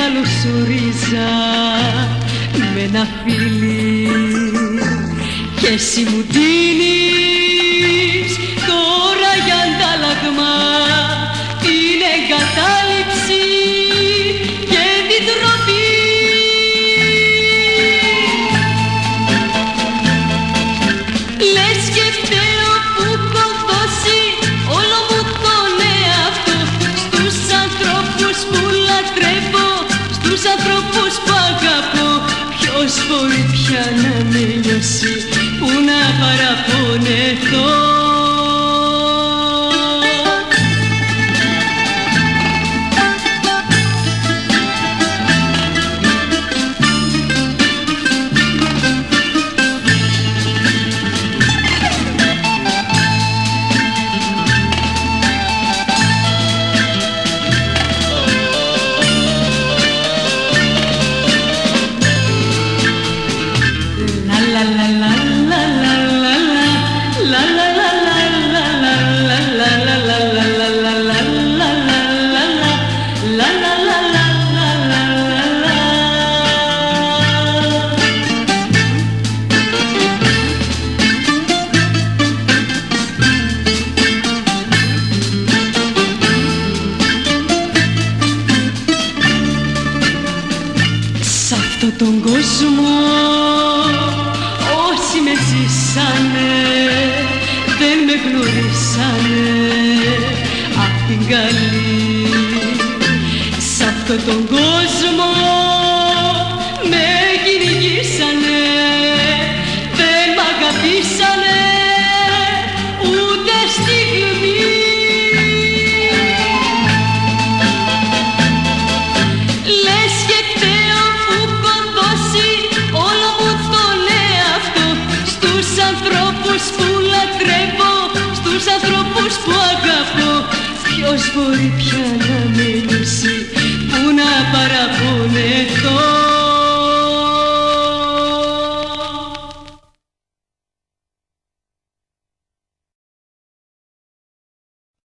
καλωσορίζα με ένα φιλί και εσύ μου δίνεις τώρα για αντάλλαγμα την εγκατάλειψη και την τροπή. Λες και φταίω που έχω δώσει όλο μου τον εαυτό στους ανθρώπους που λατρεύω, στους ανθρώπους που αγαπώ. Ποιος μπορεί πια να με νιώσει, που να παραπονεθώ. Σ' αυτόν τον κόσμο όσοι με ζήσανε δεν με γνωρίσανε απ' την καλή. Σ' αυτόν τον κόσμο με κυνηγήσανε, δεν μ' αγαπήσανε ούτε στιγμή. Λες και φταίω που έχω δώσει όλο μου τον εαυτό στους ανθρώπους που λατρεύω, στους ανθρώπους που αγαπώ. Ποιος μπορεί πια να